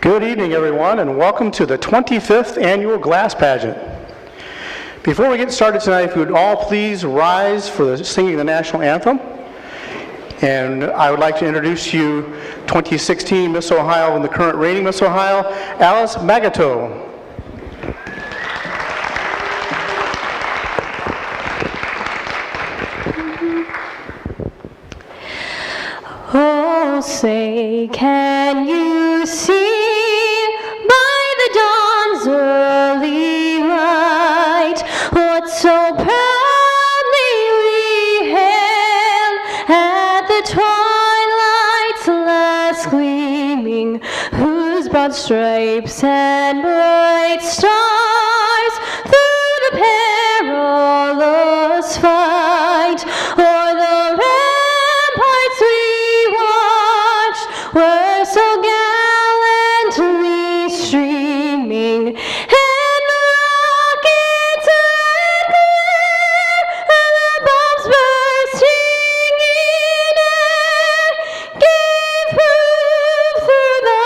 Good evening, everyone, and welcome to the 25th Annual Glass Pageant. Before we get started tonight, if you would all please rise for the singing the national anthem. And I would like to introduce to you 2016 Miss Ohio and the current reigning Miss Ohio, Alice Magato. Oh, say, can you see by the dawn's early light what so proudly we hailed at the twilight's last gleaming, whose broad stripes and bright stars through the perilous fight o'er the were so gallantly streaming, and the rockets red glare, and the bombs bursting in air, gave proof through the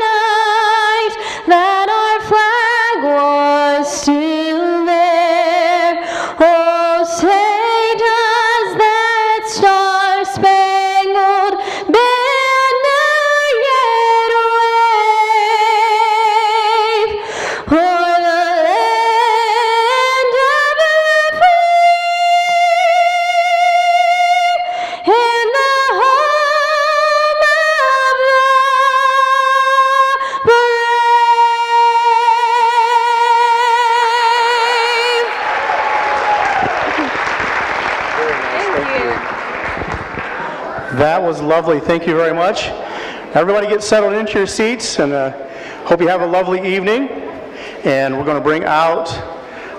night that our flag was still there. Oh, say does that star-spangled banner That was lovely. Thank you very much. Everybody get settled into your seats, and hope you have a lovely evening. And we're going to bring out,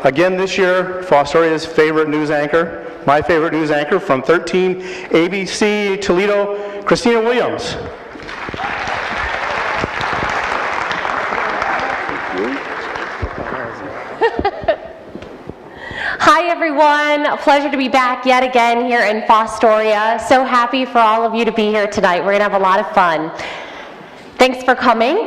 again this year, Fostoria's favorite news anchor, my favorite news anchor from 13 ABC Toledo, Christina Williams. Hi everyone, a pleasure to be back yet again here in Fostoria. So happy for all of you to be here tonight. We're going to have a lot of fun. Thanks for coming.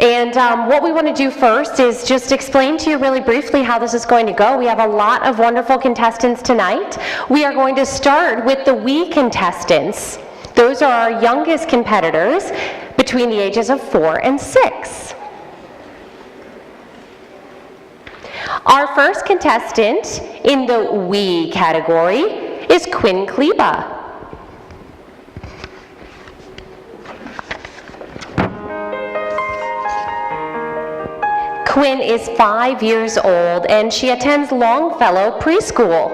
And what we want to do first is just explain to you really briefly how this is going to go. We have a lot of wonderful contestants tonight. We are going to start with the wee contestants. Those are our youngest competitors between the ages of 4 and 6. Our first contestant in the wee category is Quinn Kleba. Quinn is 5 years old and she attends Longfellow Preschool.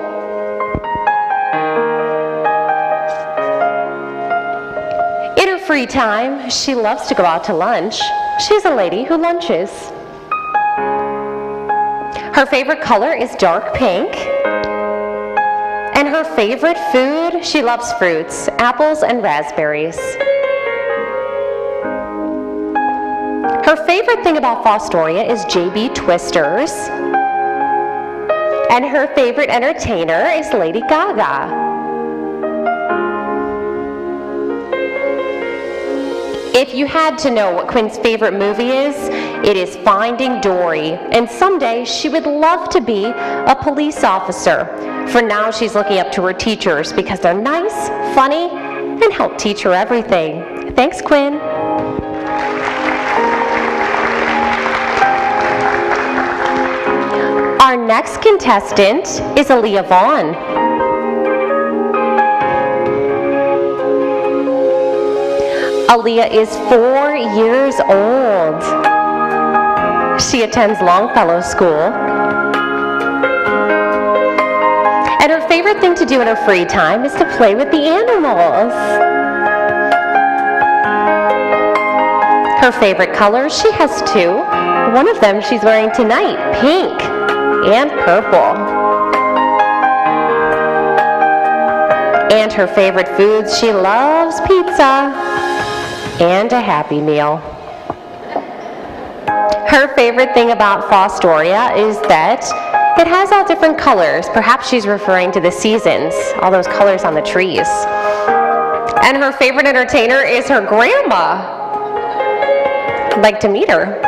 In her free time, she loves to go out to lunch. She's a lady who lunches. Her favorite color is dark pink. And her favorite food, she loves fruits, apples and raspberries. Her favorite thing about Fostoria is JB Twisters. And her favorite entertainer is Lady Gaga. If you had to know what Quinn's favorite movie is, it is Finding Dory. And someday she would love to be a police officer. For now, she's looking up to her teachers because they're nice, funny, and help teach her everything. Thanks, Quinn. Our next contestant is Aaliyah Vaughn. Aaliyah is 4 years old. She attends Longfellow School. And her favorite thing to do in her free time is to play with the animals. Her favorite colors, she has 2. One of them she's wearing tonight, pink and purple. And her favorite foods, she loves pizza and a Happy Meal. Her favorite thing about Fostoria is that it has all different colors. Perhaps she's referring to the seasons, all those colors on the trees. And her favorite entertainer is her grandma. I'd like to meet her.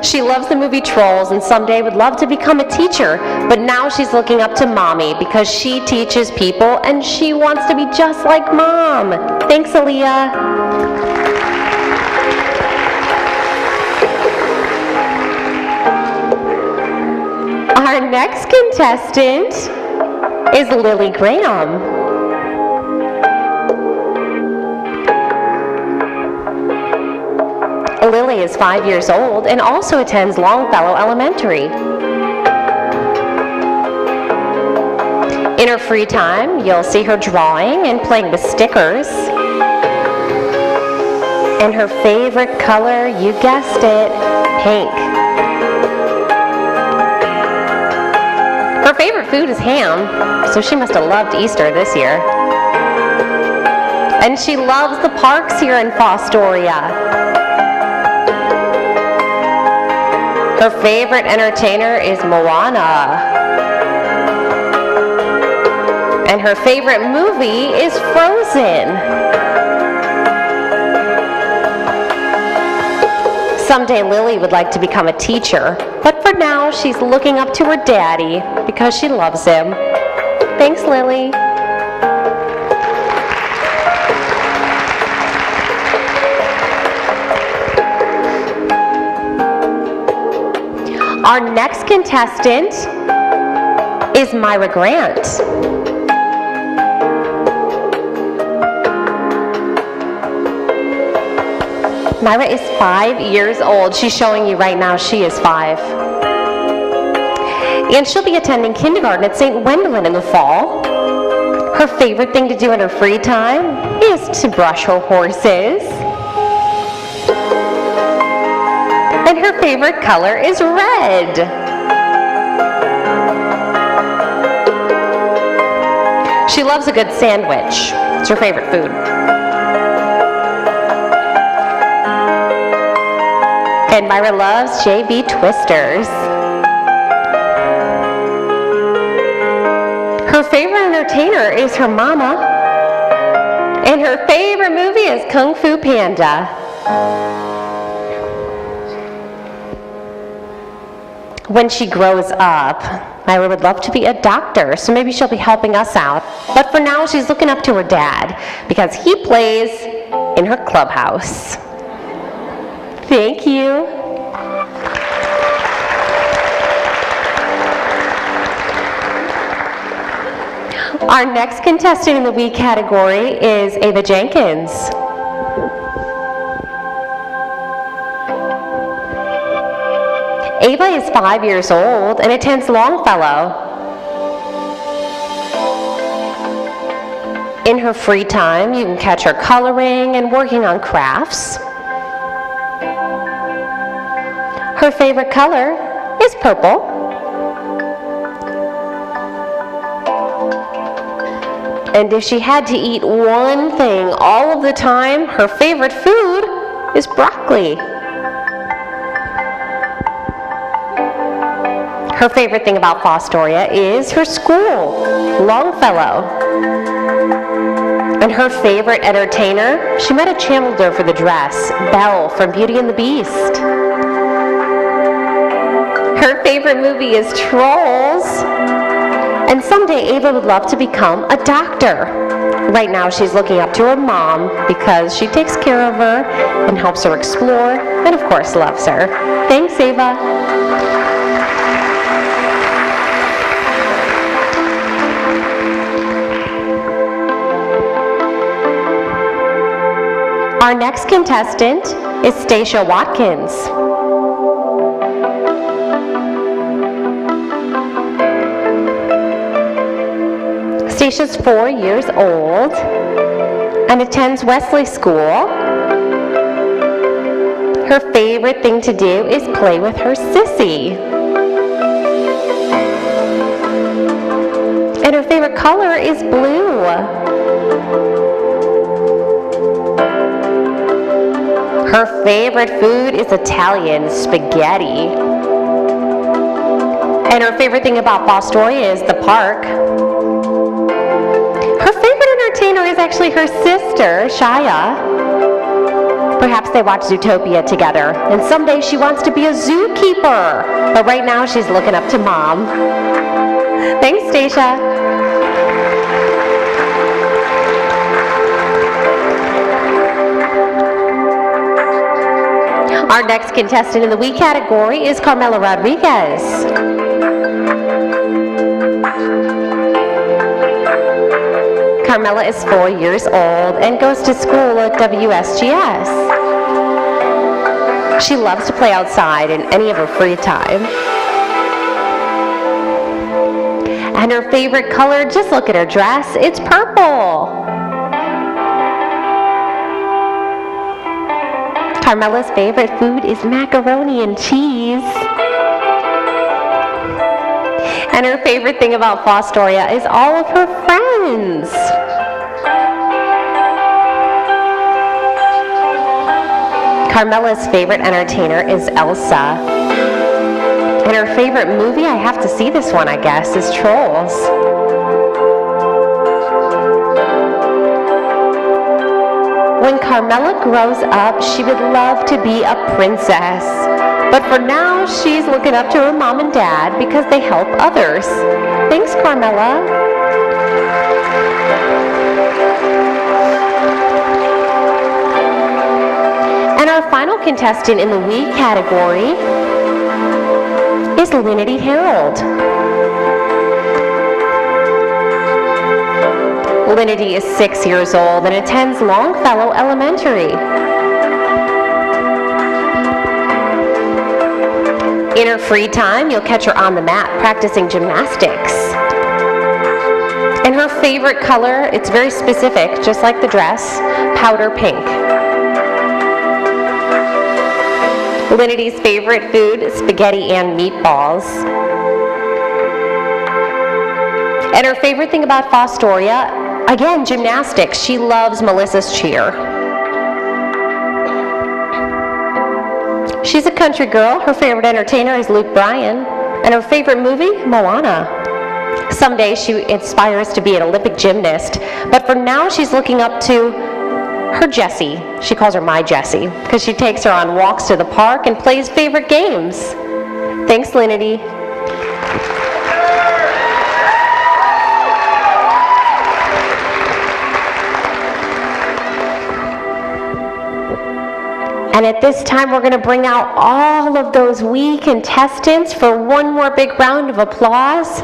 She loves the movie Trolls and someday would love to become a teacher, but now she's looking up to Mommy because she teaches people and she wants to be just like Mom. Thanks, Aaliyah. Our next contestant is Lily Graham. Lily is 5 years old and also attends Longfellow Elementary. In her free time, you'll see her drawing and playing with stickers. And her favorite color, you guessed it, pink. Her favorite food is ham, so she must have loved Easter this year. And she loves the parks here in Fostoria. Her favorite entertainer is Moana. And her favorite movie is Frozen. Someday Lily would like to become a teacher, but for now she's looking up to her daddy because she loves him. Thanks, Lily. Our next contestant is Myra Grant. Myra is 5 years old. She's showing you right now she is 5. And she'll be attending kindergarten at St. Gwendolyn in the fall. Her favorite thing to do in her free time is to brush her horses. And her favorite color is red. She loves a good sandwich. It's her favorite food. And Myra loves JB Twisters. Her favorite entertainer is her mama. And her favorite movie is Kung Fu Panda. When she grows up, Myra would love to be a doctor, so maybe she'll be helping us out. But for now, she's looking up to her dad because he plays in her clubhouse. Thank you. Our next contestant in the week category is Ava Jenkins. Ava is 5 years old and attends Longfellow. In her free time, you can catch her coloring and working on crafts. Her favorite color is purple. And if she had to eat one thing all of the time, her favorite food is broccoli. Her favorite thing about Fostoria is her school, Longfellow. And her favorite entertainer, she met a chandler for the dress, Belle from Beauty and the Beast. Her favorite movie is Trolls. And someday Ava would love to become a doctor. Right now she's looking up to her mom because she takes care of her and helps her explore and of course loves her. Thanks, Ava. Our next contestant is Stacia Watkins. Stacia's 4 years old and attends Wesley School. Her favorite thing to do is play with her sissy. And her favorite color is blue. Her favorite food is Italian spaghetti. And her favorite thing about Fostoria is the park. Her favorite entertainer is actually her sister, Shia. Perhaps they watch Zootopia together, and someday she wants to be a zookeeper. But right now she's looking up to Mom. Thanks, Stacia. Our next contestant in the week category is Carmela Rodriguez. Carmela is 4 years old and goes to school at WSGS. She loves to play outside in any of her free time. And her favorite color, just look at her dress, it's purple. Carmela's favorite food is macaroni and cheese. And her favorite thing about Fostoria is all of her friends. Carmela's favorite entertainer is Elsa. And her favorite movie, I have to see this one, I guess, is Trolls. When Carmela grows up, she would love to be a princess. But for now, she's looking up to her mom and dad because they help others. Thanks, Carmela. And our final contestant in the week category is Linity Harold. Linity is 6 years old and attends Longfellow Elementary. In her free time, you'll catch her on the mat practicing gymnastics. And her favorite color, it's very specific, just like the dress, powder pink. Linity's favorite food, spaghetti and meatballs. And her favorite thing about Fostoria, again, gymnastics. She loves Melissa's cheer. She's a country girl. Her favorite entertainer is Luke Bryan. And her favorite movie, Moana. Someday she aspires to be an Olympic gymnast, but for now she's looking up to her Jessie. She calls her My Jessie because she takes her on walks to the park and plays favorite games. Thanks, Linity. And at this time, we're going to bring out all of those wee contestants for one more big round of applause.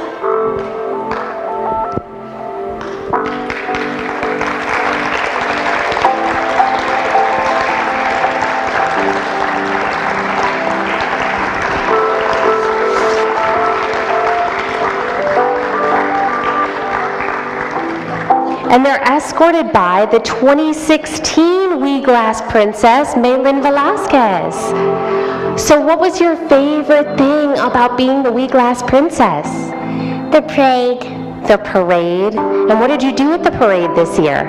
And they're escorted by the 2016 Wee Glass Princess, Maylin Velasquez. So what was your favorite thing about being the Wee Glass Princess? The parade. The parade. And what did you do at the parade this year?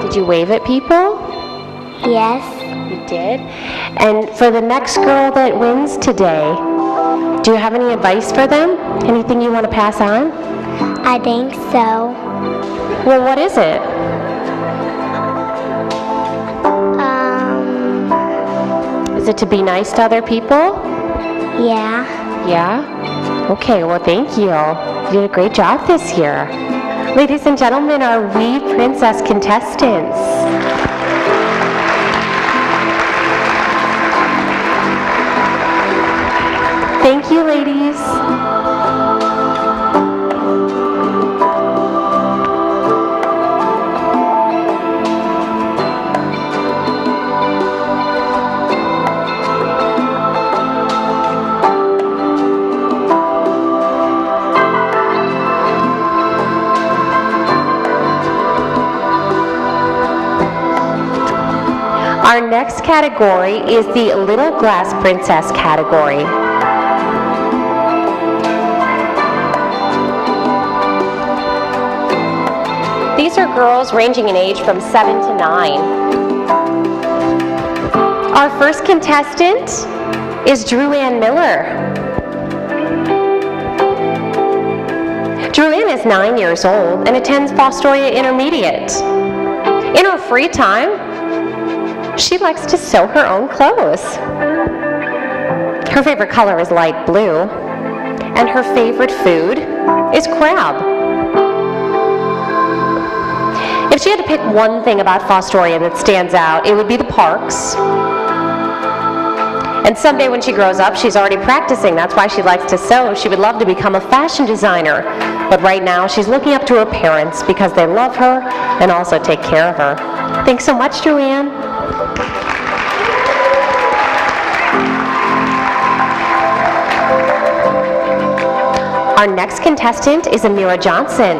Did you wave at people? Yes. You did? And for the next girl that wins today, do you have any advice for them? Anything you want to pass on? I think so. Well, what is it? Is it to be nice to other people? Yeah. Yeah? Okay, well, thank you. You did a great job this year. Ladies and gentlemen, our Wee Princess contestants. Thank you, ladies. Our next category is the Little Glass Princess category. These are girls ranging in age from 7 to 9. Our first contestant is Drew Ann Miller. Drew Ann, is 9 years old and attends Fostoria Intermediate. In her free time, she likes to sew her own clothes. Her favorite color is light blue, and her favorite food is crab. If she had to pick one thing about Fostoria that stands out, it would be the parks. And someday when she grows up, she's already practicing. That's why she likes to sew. She would love to become a fashion designer. But right now, she's looking up to her parents because they love her and also take care of her. Thanks so much, Joanne. Our next contestant is Amira Johnson.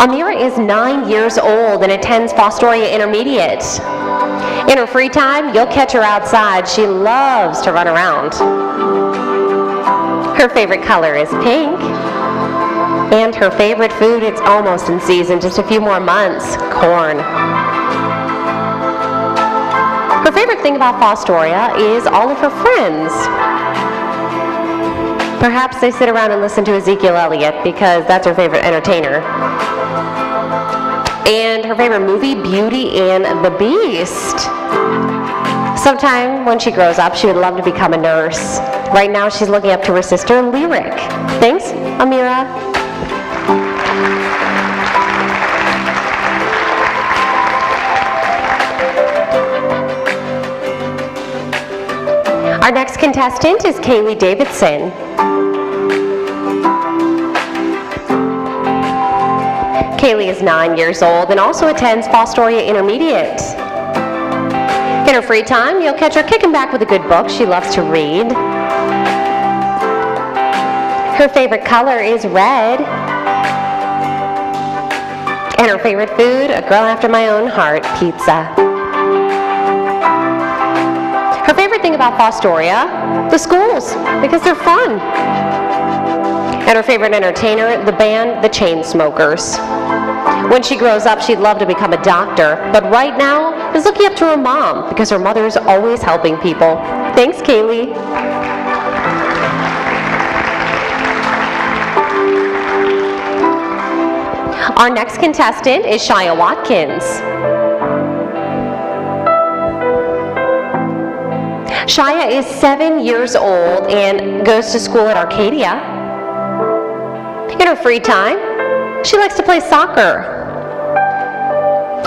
Amira is 9 years old and attends Fostoria Intermediate. In her free time, you'll catch her outside. She loves to run around. Her favorite color is pink. And her favorite food, it's almost in season, just a few more months, corn. Her favorite thing about Fostoria is all of her friends. Perhaps they sit around and listen to Ezekiel Elliott because that's her favorite entertainer. And her favorite movie, Beauty and the Beast. Sometime when she grows up, she would love to become a nurse. Right now, she's looking up to her sister, Lyric. Thanks, Amira. Our next contestant is Kaylee Davidson. Kaylee is 9 years old and also attends Fostoria Intermediate. In her free time, you'll catch her kicking back with a good book. She loves to read. Her favorite color is red. And her favorite food, a girl after my own heart, pizza. Her favorite thing about Fostoria, the schools, because they're fun. And her favorite entertainer, the band, the Chainsmokers. When she grows up, she'd love to become a doctor, but right now is looking up to her mom because her mother is always helping people. Thanks, Kaylee. Our next contestant is Shia Watkins. Shia is 7 years old and goes to school at Arcadia. In her free time, she likes to play soccer.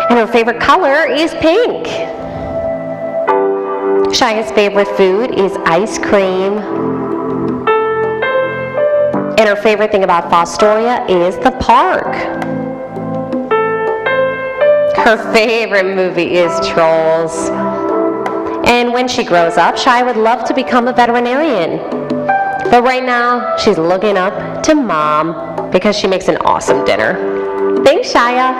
And her favorite color is pink. Shia's favorite food is ice cream. And her favorite thing about Fostoria is the park. Her favorite movie is Trolls. And when she grows up, Shia would love to become a veterinarian. But right now, she's looking up to Mom because she makes an awesome dinner. Thanks, Shia.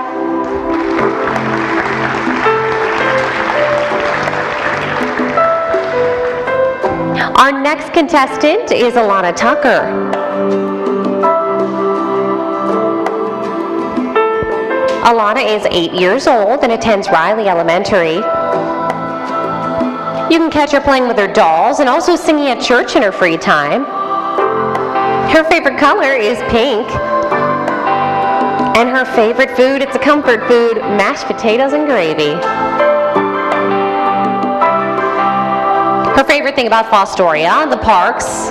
Our next contestant is Alana Tucker. Alana is 8 years old and attends Riley Elementary. You can catch her playing with her dolls and also singing at church in her free time. Her favorite color is pink. And her favorite food, it's a comfort food, mashed potatoes and gravy. Her favorite thing about Fostoria, the parks,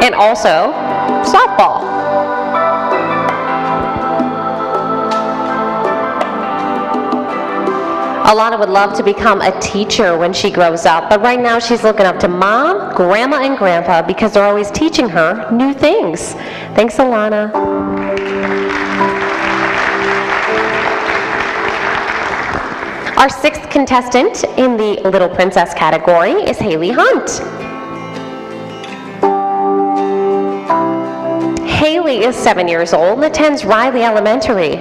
and also softball. Alana would love to become a teacher when she grows up, but right now she's looking up to Mom, Grandma, and Grandpa because they're always teaching her new things. Thanks, Alana. Our sixth contestant in the Little Princess category is Haley Hunt. Haley is 7 years old and attends Riley Elementary.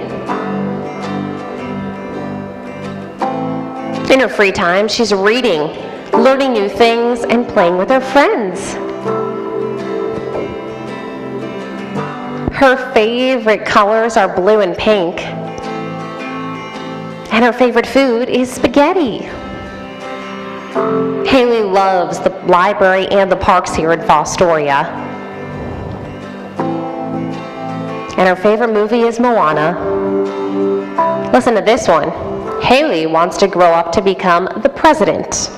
In her free time, she's reading, learning new things, and playing with her friends. Her favorite colors are blue and pink. And her favorite food is spaghetti. Haley loves the library and the parks here in Fostoria. And her favorite movie is Moana. Listen to this one. Haley wants to grow up to become the president.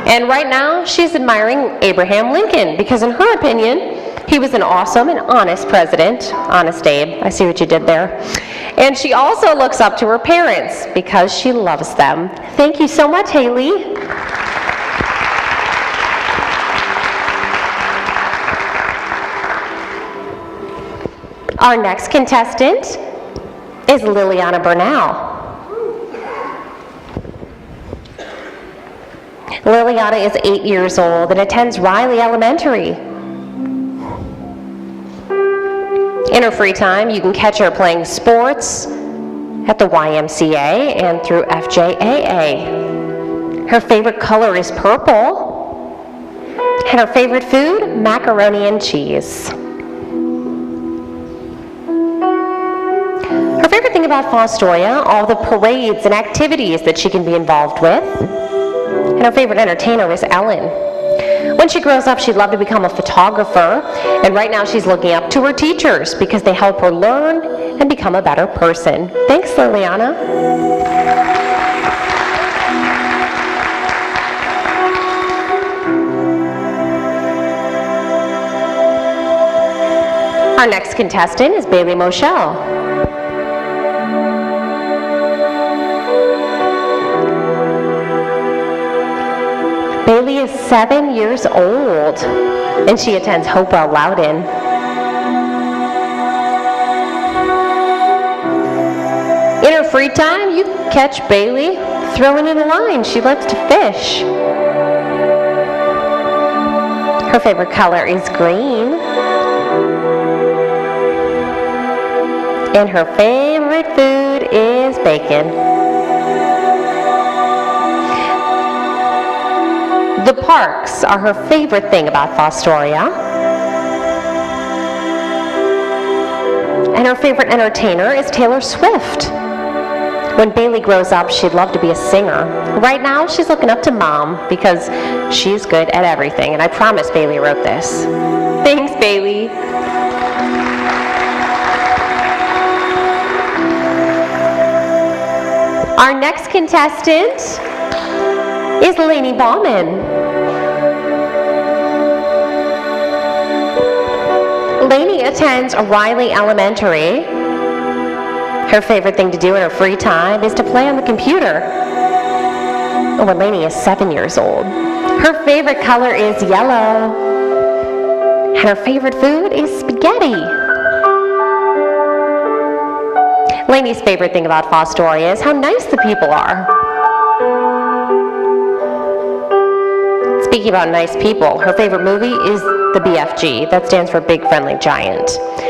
And right now, she's admiring Abraham Lincoln because in her opinion, he was an awesome and honest president. Honest Abe, I see what you did there. And she also looks up to her parents because she loves them. Thank you so much, Haley. Our next contestant is Liliana Bernal. Liliana is 8 years old and attends Riley Elementary. In her free time, you can catch her playing sports at the YMCA and through FJAA. Her favorite color is purple, and her favorite food, macaroni and cheese. Her favorite thing about Fostoria, all the parades and activities that she can be involved with. And her favorite entertainer is Ellen. When she grows up, she'd love to become a photographer, and right now she's looking up to her teachers because they help her learn and become a better person. Thanks, Liliana. Our next contestant is Bailey Moschel. Bailey is 7 years old, and she attends Hopewell Loudon. In her free time, you can catch Bailey throwing in a line. She loves to fish. Her favorite color is green. And her favorite food is bacon. The parks are her favorite thing about Fostoria. And her favorite entertainer is Taylor Swift. When Bailey grows up, she'd love to be a singer. Right now, she's looking up to Mom because she's good at everything. And I promise Bailey wrote this. Thanks, Bailey. Our next contestant is Lainey Bauman. Lainey attends Riley Elementary. Her favorite thing to do in her free time is to play on the computer. When Lainey is 7 years old. Her favorite color is yellow. And her favorite food is spaghetti. Lainey's favorite thing about Fostoria is how nice the people are. Speaking about nice people, her favorite movie is the BFG. That stands for Big Friendly Giant.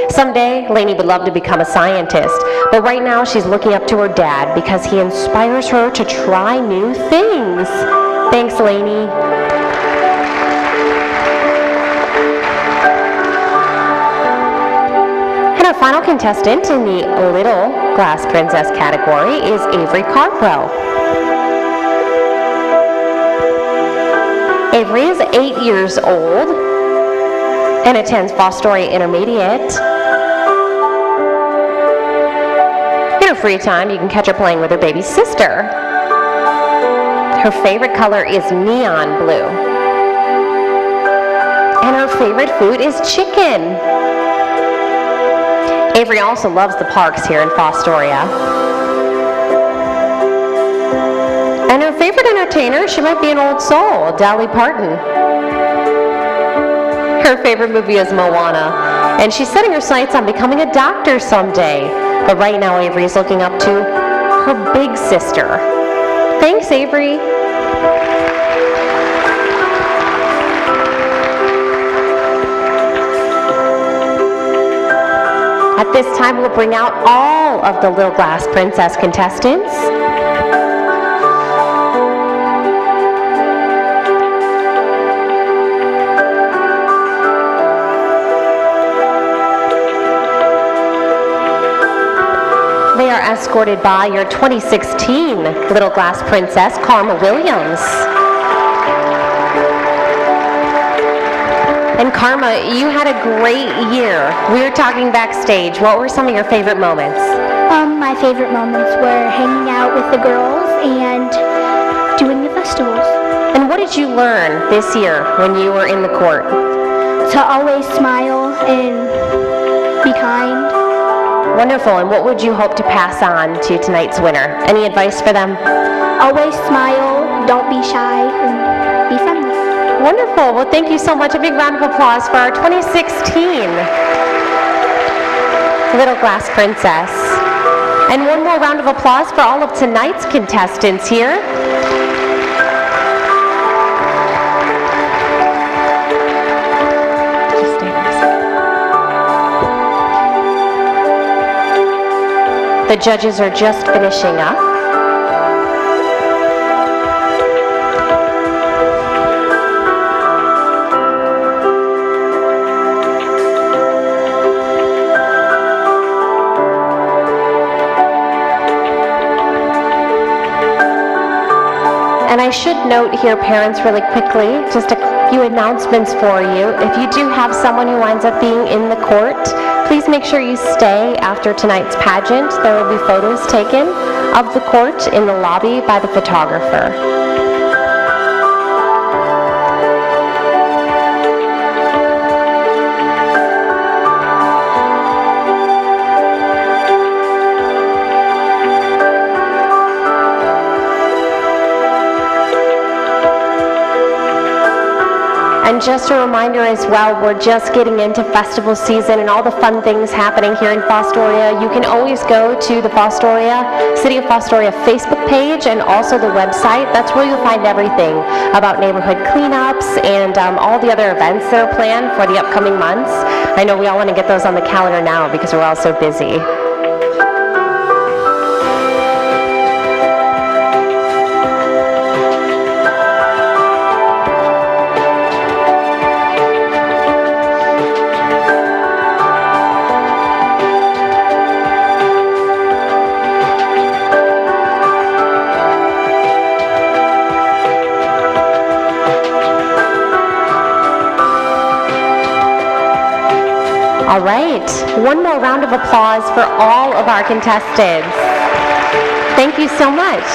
Someday, Lainey would love to become a scientist, but right now she's looking up to her dad because he inspires her to try new things. Thanks, Lainey. And our final contestant in the Little Glass Princess category is Avery Carpro. Avery is 8 years old and attends Fostoria Intermediate. In her free time, you can catch her playing with her baby sister. Her favorite color is neon blue. And her favorite food is chicken. Avery also loves the parks here in Fostoria. And her favorite entertainer, she might be an old soul, Dolly Parton. Her favorite movie is Moana, and she's setting her sights on becoming a doctor someday. But right now, Avery is looking up to her big sister. Thanks, Avery. At this time, we'll bring out all of the Little Glass Princess contestants. They are escorted by your 2016 Little Glass Princess, Karma Williams. And Karma, you had a great year. We were talking backstage. What were some of your favorite moments? My favorite moments were hanging out with the girls and doing the festivals. And what did you learn this year when you were in the court? To always smile and be kind. Wonderful. And what would you hope to pass on to tonight's winner? Any advice for them? Always smile, don't be shy, and be friendly. Wonderful. Well, thank you so much. A big round of applause for our 2016 Little Glass Princess. And one more round of applause for all of tonight's contestants here. Just stay there. The judges are just finishing up. And I should note here, parents, really quickly, just a few announcements for you. If you do have someone who winds up being in the court, please make sure you stay after tonight's pageant. There will be photos taken of the court in the lobby by the photographer. And just a reminder as well, we're just getting into festival season and all the fun things happening here in Fostoria. You can always go to the City of Fostoria Facebook page and also the website. That's where you'll find everything about neighborhood cleanups and all the other events that are planned for the upcoming months. I know we all want to get those on the calendar now because we're all so busy. All right, one more round of applause for all of our contestants. Thank you so much.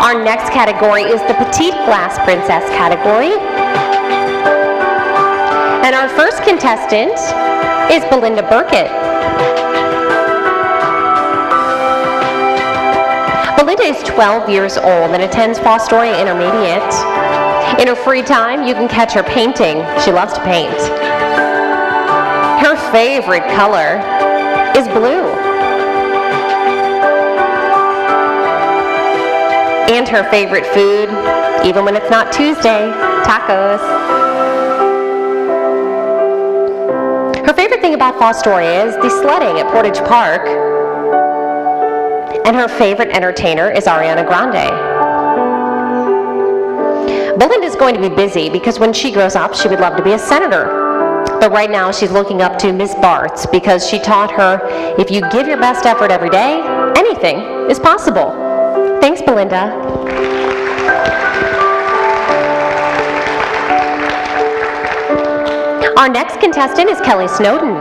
Our next category is the Petite Glass Princess category. And our first contestant is Belinda Burkett. Belinda is 12 years old and attends Fostoria Intermediate. In her free time, you can catch her painting. She loves to paint. Her favorite color is blue. And her favorite food, even when it's not Tuesday, tacos. Her favorite thing about Fostoria is the sledding at Portage Park. And her favorite entertainer is Ariana Grande. Belinda's going to be busy because when she grows up, she would love to be a senator. But right now, she's looking up to Miss Bartz because she taught her, if you give your best effort every day, anything is possible. Thanks, Belinda. Our next contestant is Kelly Snowden.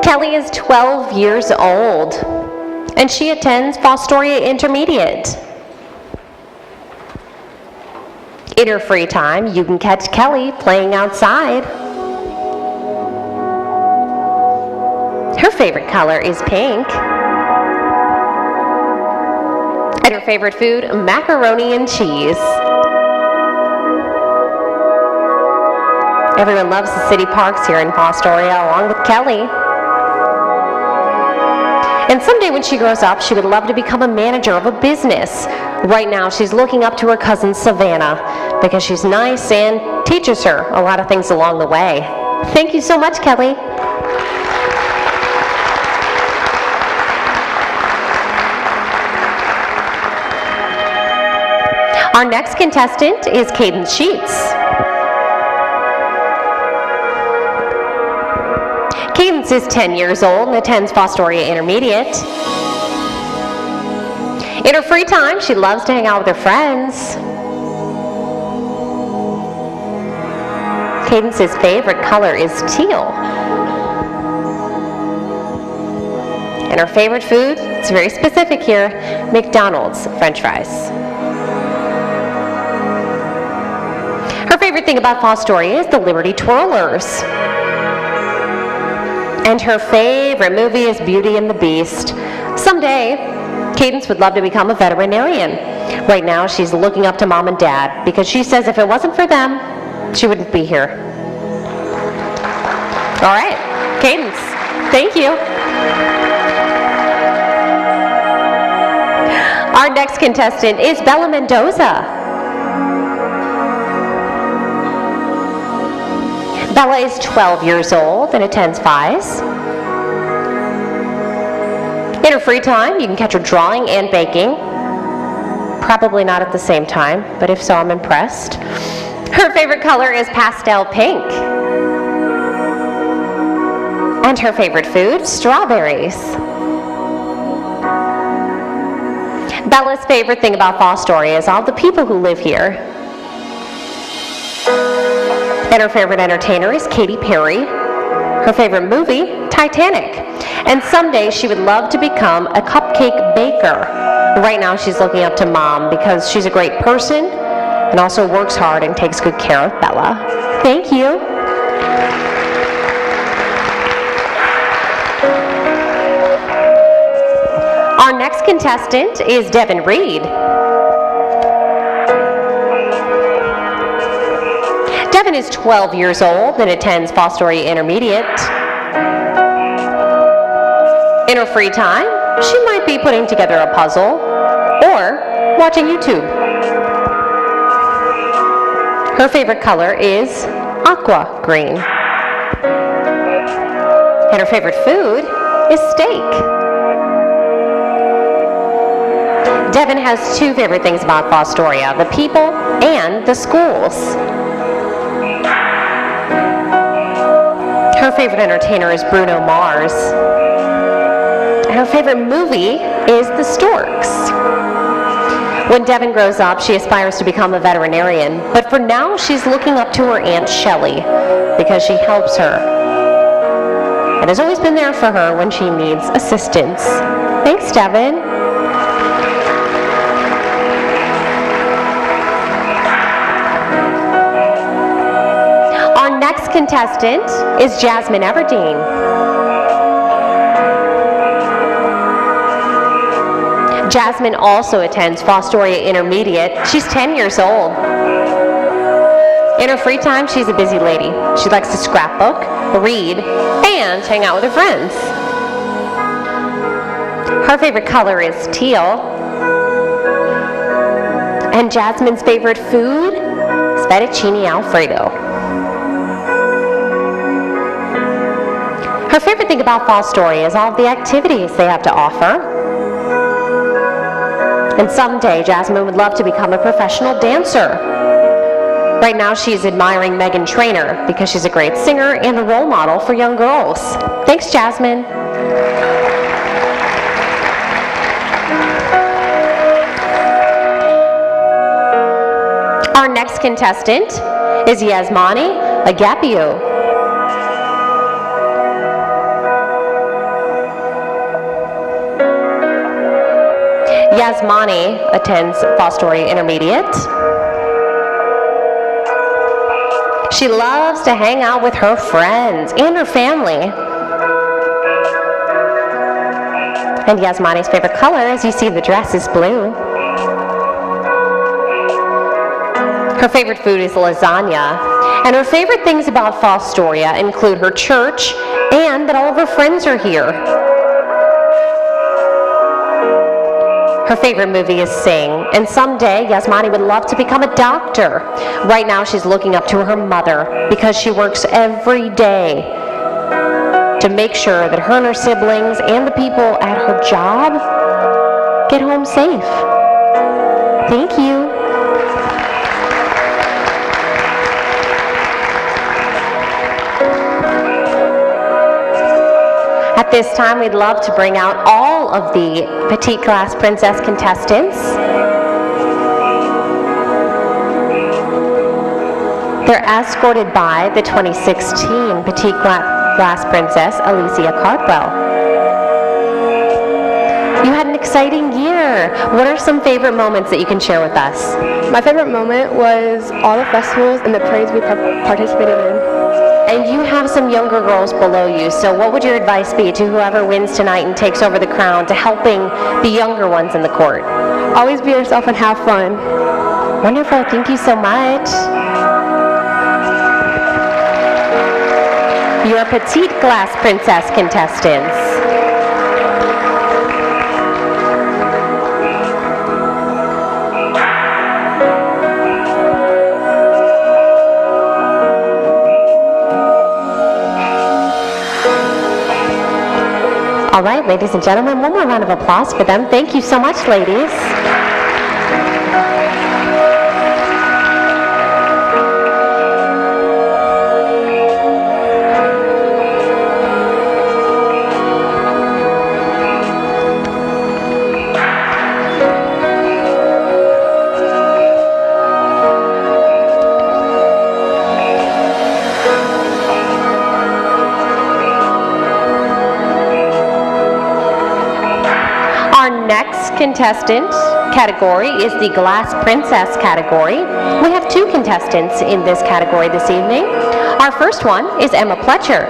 Kelly is 12 years old, and she attends Fostoria Intermediate. In her free time, you can catch Kelly playing outside. Her favorite color is pink. And her favorite food, macaroni and cheese. Everyone loves the city parks here in Fostoria, along with Kelly. And someday when she grows up, she would love to become a manager of a business. Right now, she's looking up to her cousin Savannah because she's nice and teaches her a lot of things along the way. Thank you so much, Kelly. Our next contestant is Cadence Sheets. Cadence is 10 years old and attends Fostoria Intermediate. In her free time, she loves to hang out with her friends. Cadence's favorite color is teal. And her favorite food, it's very specific here, McDonald's French fries. Her favorite thing about Fostoria is the Liberty Twirlers. And her favorite movie is Beauty and the Beast. Someday, Cadence would love to become a veterinarian. Right now, she's looking up to Mom and Dad because she says if it wasn't for them, she wouldn't be here. All right, Cadence, thank you. Our next contestant is Bella Mendoza. Bella is 12 years old and attends FETV. In her free time, you can catch her drawing and baking. Probably not at the same time, but if so, I'm impressed. Her favorite color is pastel pink. And her favorite food, strawberries. Bella's favorite thing about Fostoria is all the people who live here. And her favorite entertainer is Katy Perry. Her favorite movie, Titanic. And someday she would love to become a cupcake baker. Right now she's looking up to Mom because she's a great person and also works hard and takes good care of Bella. Thank you. Our next contestant is Devin Reed. Devin is 12 years old and attends Fostoria Intermediate. In her free time, she might be putting together a puzzle or watching YouTube. Her favorite color is aqua green. And her favorite food is steak. Devin has two favorite things about Fostoria, the people and the schools. Her favorite entertainer is Bruno Mars. And her favorite movie is The Storks. When Devin grows up, she aspires to become a veterinarian, but for now, she's looking up to her Aunt Shelley because she helps her and has always been there for her when she needs assistance. Thanks, Devin. Our next contestant is Jasmine Everdeen. Jasmine also attends Fostoria Intermediate. She's 10 years old. In her free time, she's a busy lady. She likes to scrapbook, read, and hang out with her friends. Her favorite color is teal. And Jasmine's favorite food is fettuccine alfredo. Her favorite thing about Fostoria is all of the activities they have to offer. And someday, Jasmine would love to become a professional dancer. Right now, she's admiring Meghan Trainor because she's a great singer and a role model for young girls. Thanks, Jasmine. Our next contestant is Yasmani Agapio. Yasmani attends Fostoria Intermediate. She loves to hang out with her friends and her family. And Yasmani's favorite color, as you see the dress, is blue. Her favorite food is lasagna. And her favorite things about Fostoria include her church and that all of her friends are here. Her favorite movie is Sing, and someday Yasmani would love to become a doctor. Right now she's looking up to her mother because she works every day to make sure that her and her siblings and the people at her job get home safe. Thank you. At this time, we'd love to bring out all of the Petite Class Princess contestants. They're escorted by the 2016 Petite Class Princess, Alicia Cardwell. You had an exciting year. What are some favorite moments that you can share with us? My favorite moment was all the festivals and the parades we participated in. And you have some younger girls below you, so what would your advice be to whoever wins tonight and takes over the crown to helping the younger ones in the court? Always be yourself and have fun. Wonderful, thank you so much. Your Petite Class Princess contestants. All right, ladies and gentlemen, one more round of applause for them. Thank you so much, ladies. Contestant category is the Glass Princess category. We have two contestants in this category this evening. Our first one is Emma Pletcher.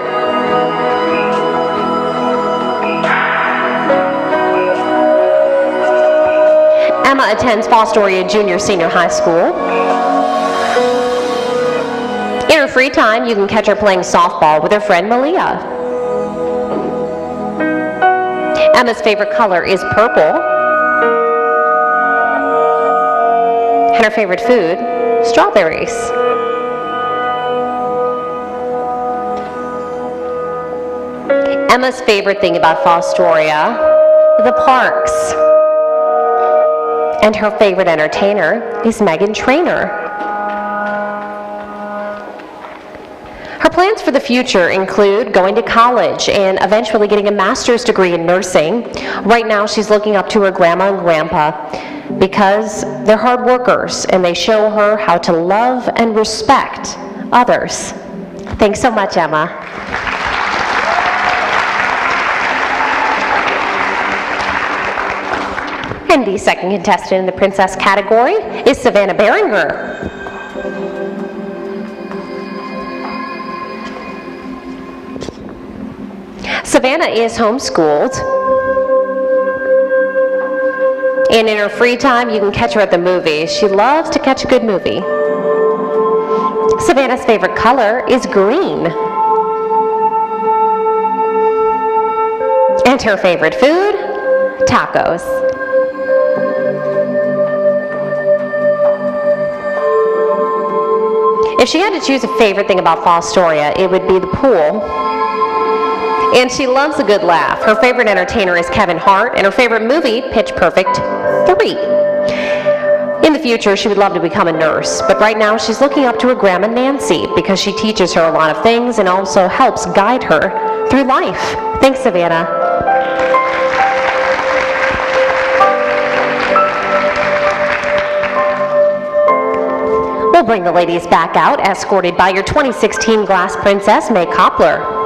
Emma attends Fostoria Junior Senior High School. In her free time, you can catch her playing softball with her friend Malia. Emma's favorite color is purple. And her favorite food, strawberries. Emma's favorite thing about Fostoria, the parks. And her favorite entertainer is Megan Trainor. Her plans for the future include going to college and eventually getting a master's degree in nursing. Right now, she's looking up to her grandma and grandpa because they're hard workers and they show her how to love and respect others. Thanks so much, Emma. And the second contestant in the princess category is Savannah Behringer. Savannah is homeschooled. And in her free time, you can catch her at the movies. She loves to catch a good movie. Savannah's favorite color is green. And her favorite food, tacos. If she had to choose a favorite thing about Fostoria, it would be the pool. And she loves a good laugh. Her favorite entertainer is Kevin Hart, and her favorite movie, Pitch Perfect 3. In the future, she would love to become a nurse, but right now she's looking up to her grandma Nancy because she teaches her a lot of things and also helps guide her through life. Thanks, Savannah. We'll bring the ladies back out, escorted by your 2016 Glass Princess, May Koppler.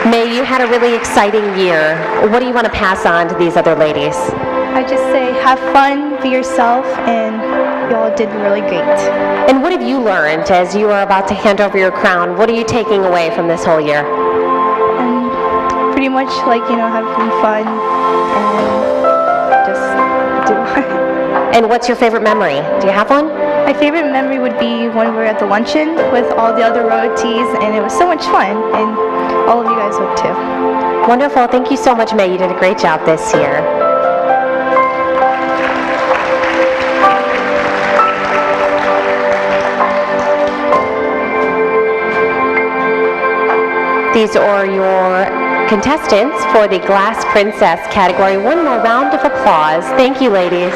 May, you had a really exciting year. What do you want to pass on to these other ladies? I just say have fun, be yourself, and y'all did really great. And what have you learned as you are about to hand over your crown? What are you taking away from this whole year? And pretty much having fun and just do it. And what's your favorite memory? Do you have one? My favorite memory would be when we were at the luncheon with all the other royalties, and it was so much fun, and all of you guys would too. Wonderful. Thank you so much, May. You did a great job this year. These are your contestants for the Glass Princess category. One more round of applause. Thank you, ladies.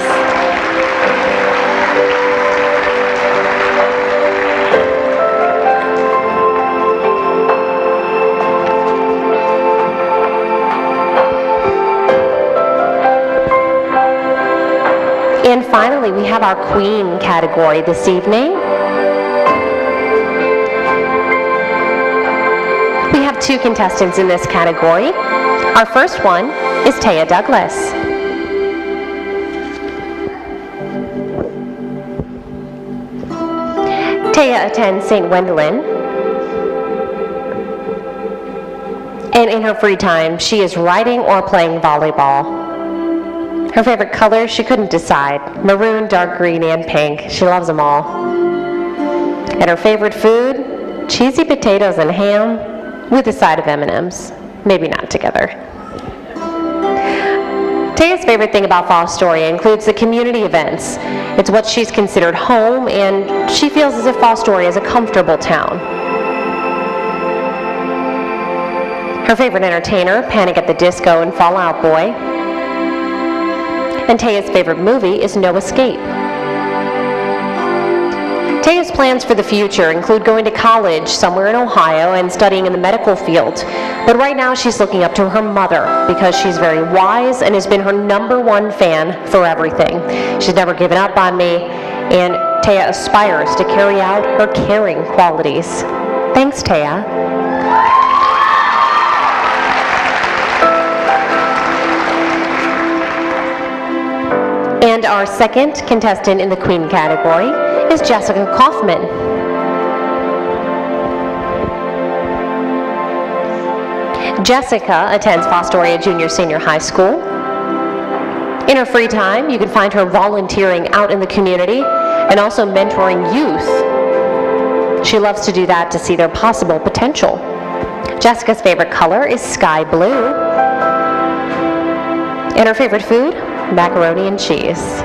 And finally, we have our Queen category this evening. We have two contestants in this category. Our first one is Taya Douglas. Taya attends St. Gwendolyn, and in her free time, she is writing or playing volleyball. Her favorite colors, she couldn't decide. Maroon, dark green, and pink. She loves them all. And her favorite food, cheesy potatoes and ham with a side of M&Ms. Maybe not together. Taya's favorite thing about Fostoria includes the community events. It's what she's considered home, and she feels as if Fostoria is a comfortable town. Her favorite entertainer, Panic at the Disco and Fall Out Boy. And Taya's favorite movie is No Escape. Taya's plans for the future include going to college somewhere in Ohio and studying in the medical field. But right now she's looking up to her mother because she's very wise and has been her #1 fan for everything. She's never given up on me, and Taya aspires to carry out her caring qualities. Thanks, Taya. And our second contestant in the Queen category is Jessica Kaufman. Jessica attends Fostoria Junior Senior High School. In her free time, you can find her volunteering out in the community and also mentoring youth. She loves to do that to see their possible potential. Jessica's favorite color is sky blue. And her favorite food? Macaroni and cheese.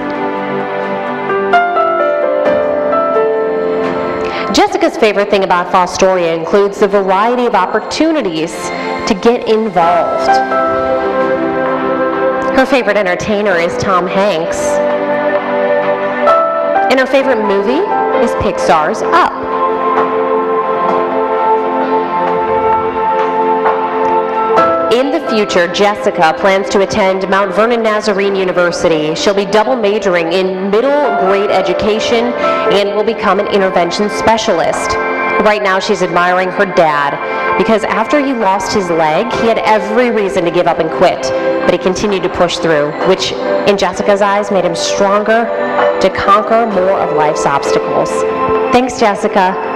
Jessica's favorite thing about Fostoria includes the variety of opportunities to get involved. Her favorite entertainer is Tom Hanks. And her favorite movie is Pixar's Up. In the future, Jessica plans to attend Mount Vernon Nazarene University. She'll be double majoring in middle grade education and will become an intervention specialist. Right now, she's admiring her dad because after he lost his leg, he had every reason to give up and quit, but he continued to push through, which in Jessica's eyes made him stronger to conquer more of life's obstacles. Thanks, Jessica.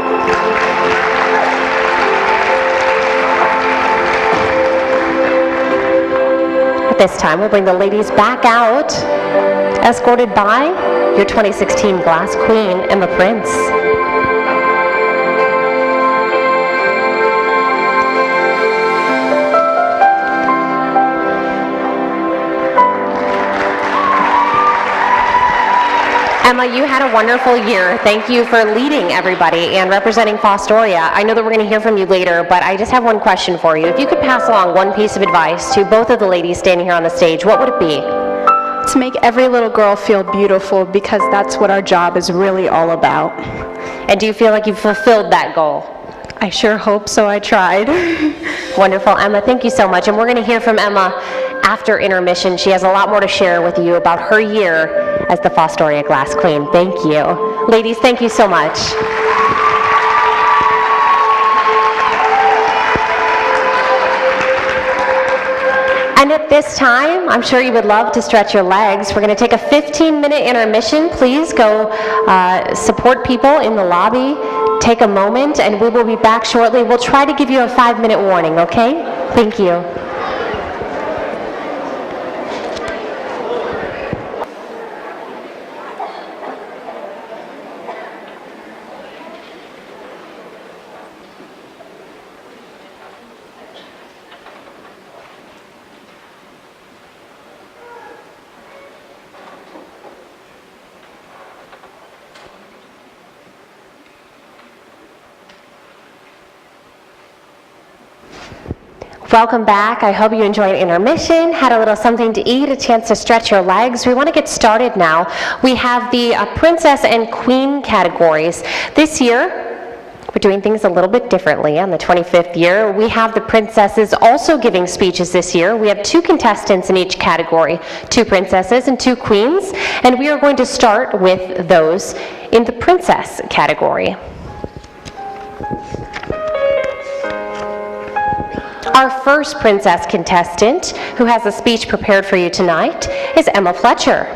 This time, we'll bring the ladies back out, escorted by your 2016 Glass Queen, Emma Prince. Emma, you had a wonderful year. Thank you for leading everybody and representing Fostoria. I know that we're going to hear from you later, but I just have one question for you. If you could pass along one piece of advice to both of the ladies standing here on the stage, what would it be? To make every little girl feel beautiful, because that's what our job is really all about. And do you feel like you've fulfilled that goal? I sure hope so. I tried. Wonderful. Emma, thank you so much. And we're going to hear from Emma after intermission. She has a lot more to share with you about her year as the Fostoria Glass Queen. Thank you. Ladies, thank you so much. And at this time, I'm sure you would love to stretch your legs. We're going to take a 15-minute intermission. Please go support people in the lobby. Take a moment, and we will be back shortly. We'll try to give you a 5-minute warning, okay? Thank you. Welcome back. I hope you enjoyed intermission, had a little something to eat, a chance to stretch your legs. We want to get started now. We have the Princess and Queen categories. This year, we're doing things a little bit differently on the 25th year. We have the princesses also giving speeches this year. We have 2 contestants in each category, 2 princesses and 2 queens, and we are going to start with those in the princess category. Our first princess contestant who has a speech prepared for you tonight is Emma Fletcher.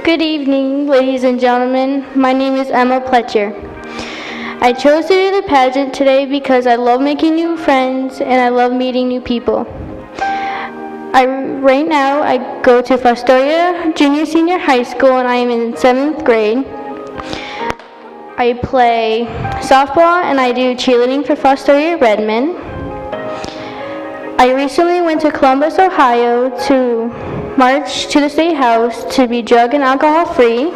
Good evening, ladies and gentlemen. My name is Emma Fletcher. I chose to do the pageant today because I love making new friends and I love meeting new people. Right now, I go to Fostoria Junior Senior High School and I am in 7th grade. I play softball and I do cheerleading for Fostoria Redmond. I recently went to Columbus, Ohio to march to the State House to be drug and alcohol free.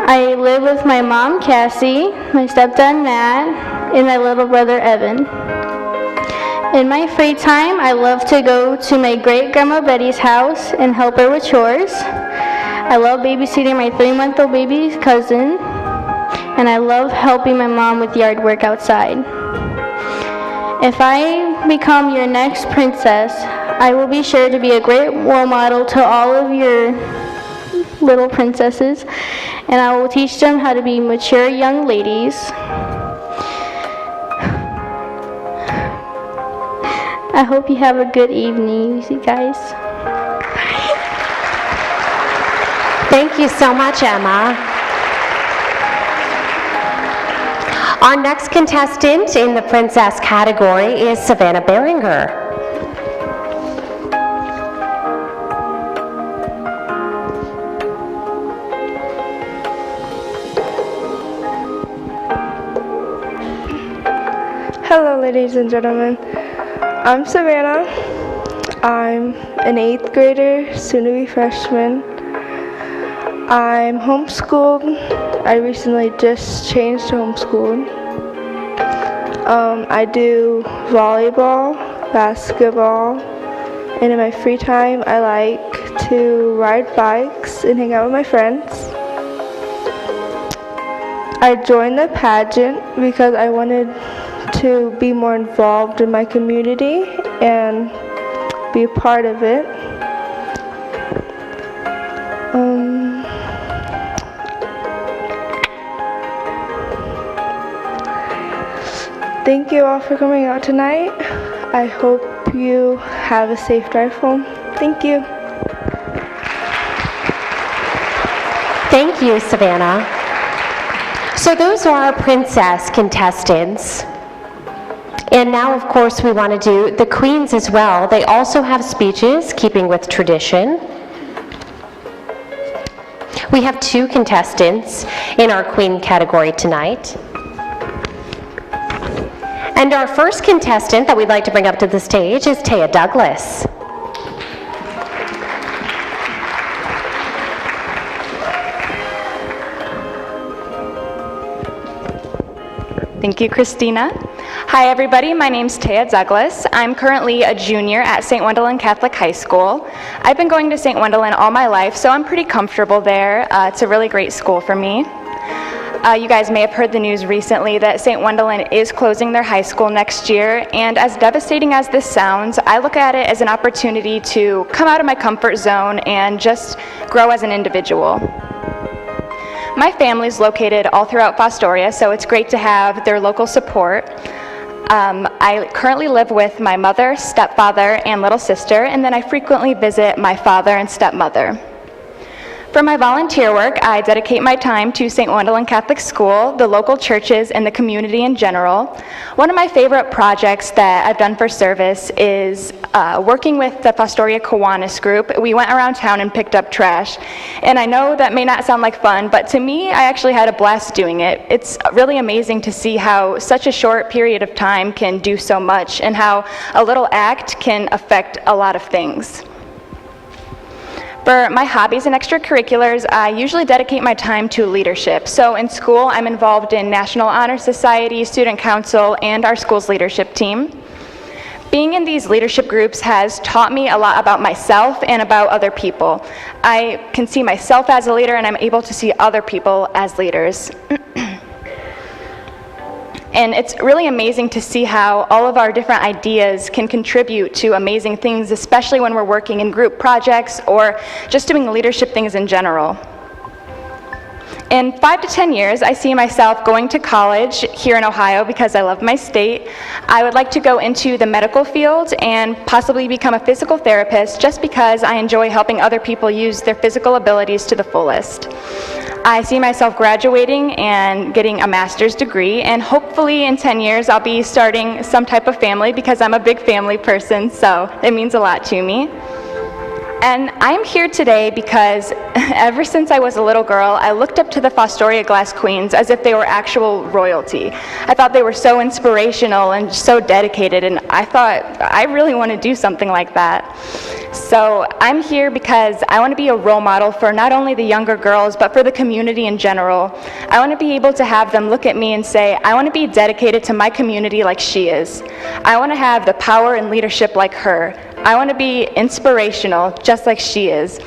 I live with my mom, Cassie, my stepdad, Matt, and my little brother, Evan. In my free time, I love to go to my great-grandma Betty's house and help her with chores. I love babysitting my 3-month-old baby's cousin, and I love helping my mom with yard work outside. If I become your next princess, I will be sure to be a great role model to all of your little princesses, and I will teach them how to be mature young ladies. I hope you have a good evening, you guys. Thank you so much, Emma. Our next contestant in the princess category is Savannah Behringer. Hello, ladies and gentlemen. I'm Savannah. I'm an 8th grader, soon to be freshman. I'm homeschooled. I recently just changed to homeschooled. I do volleyball, basketball, and in my free time I like to ride bikes and hang out with my friends. I joined the pageant because I wanted to be more involved in my community and be a part of it. Thank you all for coming out tonight. I hope you have a safe drive home. Thank you. Thank you, Savannah. So those are our princess contestants. And now, of course, we want to do the queens as well. They also have speeches, keeping with tradition. We have 2 contestants in our queen category tonight. And our first contestant that we'd like to bring up to the stage is Taya Douglas. Thank you, Christina. Hi, everybody. My name's Taya Douglas. I'm currently a junior at St. Wendelin Catholic High School. I've been going to St. Wendelin all my life, so I'm pretty comfortable there. It's a really great school for me. You guys may have heard the news recently that St. Wendelin is closing their high school next year, and as devastating as this sounds, I look at it as an opportunity to come out of my comfort zone and just grow as an individual. My family's located all throughout Fostoria, so it's great to have their local support. I currently live with my mother, stepfather, and little sister, and then I frequently visit my father and stepmother. For my volunteer work, I dedicate my time to St. Wendell Catholic School, the local churches, and the community in general. One of my favorite projects that I've done for service is working with the Fostoria Kiwanis group. We went around town and picked up trash. And I know that may not sound like fun, but to me, I actually had a blast doing it. It's really amazing to see how such a short period of time can do so much and how a little act can affect a lot of things. For my hobbies and extracurriculars, I usually dedicate my time to leadership. So in school, I'm involved in National Honor Society, Student Council, and our school's leadership team. Being in these leadership groups has taught me a lot about myself and about other people. I can see myself as a leader, and I'm able to see other people as leaders. And it's really amazing to see how all of our different ideas can contribute to amazing things, especially when we're working in group projects or just doing leadership things in general. In 5 to 10 years, I see myself going to college here in Ohio because I love my state. I would like to go into the medical field and possibly become a physical therapist just because I enjoy helping other people use their physical abilities to the fullest. I see myself graduating and getting a master's degree, and hopefully in 10 years I'll be starting some type of family because I'm a big family person, so it means a lot to me. And I'm here today because ever since I was a little girl, I looked up to the Fostoria Glass Queens as if they were actual royalty. I thought they were so inspirational and so dedicated, and I thought, I really want to do something like that. So I'm here because I want to be a role model for not only the younger girls, but for the community in general. I want to be able to have them look at me and say, I want to be dedicated to my community like she is. I want to have the power and leadership like her. I want to be inspirational, just like she is.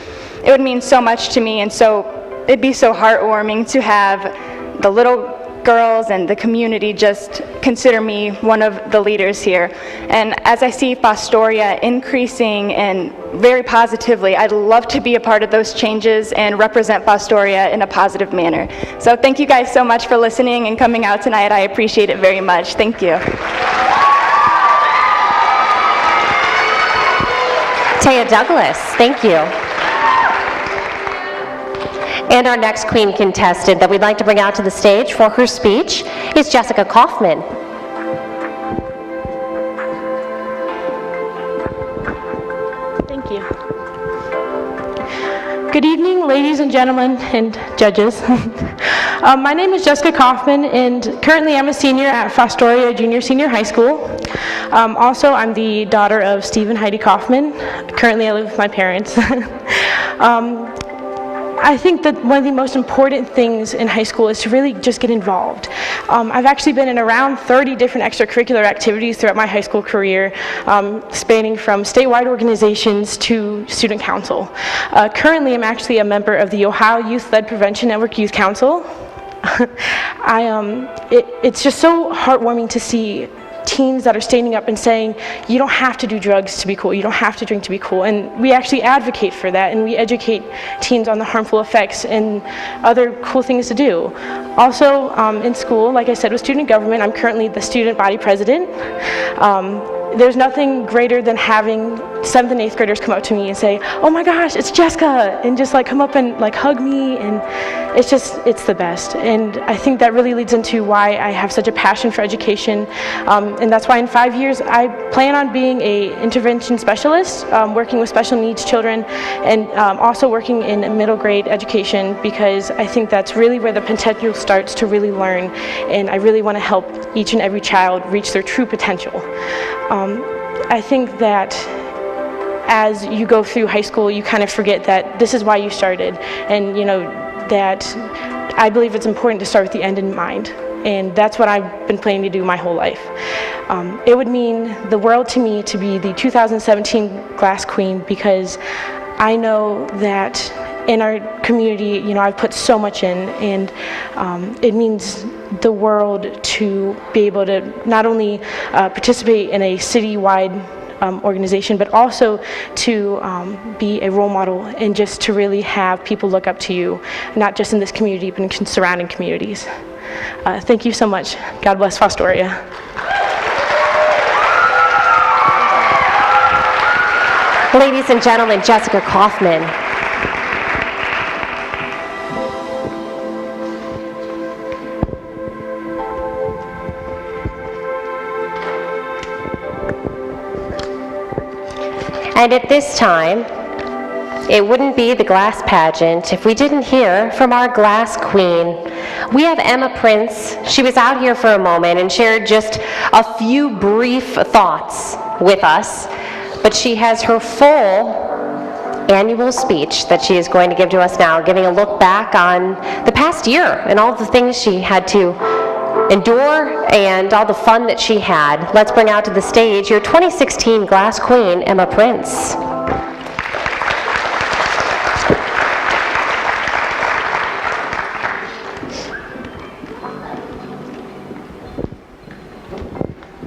It would mean so much to me, and so it'd be so heartwarming to have the little girls and the community just consider me one of the leaders here. And as I see Fostoria increasing and very positively, I'd love to be a part of those changes and represent Fostoria in a positive manner. So thank you guys so much for listening and coming out tonight. I appreciate it very much. Thank you. Taya Douglas, thank you. And our next Queen contestant that we'd like to bring out to the stage for her speech is Jessica Kaufman. Thank you. Good evening, ladies and gentlemen and judges. My name is Jessica Kaufman, and currently I'm a senior at Fostoria Junior Senior High School. Also, I'm the daughter of Steve and Heidi Kaufman. Currently, I live with my parents. I think that one of the most important things in high school is to really just get involved. I've actually been in around 30 different extracurricular activities throughout my high school career, spanning from statewide organizations to student council. Currently, I'm actually a member of the Ohio Youth-Led Prevention Network Youth Council. It's just so heartwarming to see teens that are standing up and saying, you don't have to do drugs to be cool, you don't have to drink to be cool. And we actually advocate for that, and we educate teens on the harmful effects and other cool things to do. Also, in school, like I said, with student government, I'm currently the student body president. There's nothing greater than having 7th and 8th graders come up to me and say, oh my gosh, it's Jessica, and just like come up and like hug me, and it's the best. And I think that really leads into why I have such a passion for education, and that's why in 5 years I plan on being a intervention specialist, working with special needs children, and also working in middle grade education, because I think that's really where the potential starts to really learn, and I really want to help each and every child reach their true potential. I think that as you go through high school, you kind of forget that this is why you started, and you know that I believe it's important to start with the end in mind, and that's what I've been planning to do my whole life. It would mean the world to me to be the 2017 Glass Queen, because I know that in our community, you know, I've put so much in, and it means the world to be able to not only participate in a citywide organization, but also to be a role model and just to really have people look up to you, not just in this community, but in surrounding communities. Thank you so much. God bless Fostoria. Ladies and gentlemen, Jessica Kaufman. And at this time, it wouldn't be the glass pageant if we didn't hear from our glass queen. We have Emma Prince. She was out here for a moment and shared just a few brief thoughts with us, but she has her full annual speech that she is going to give to us now, giving a look back on the past year and all the things she had to endure and all the fun that she had. Let's bring out to the stage your 2016 Glass Queen, Emma Prince.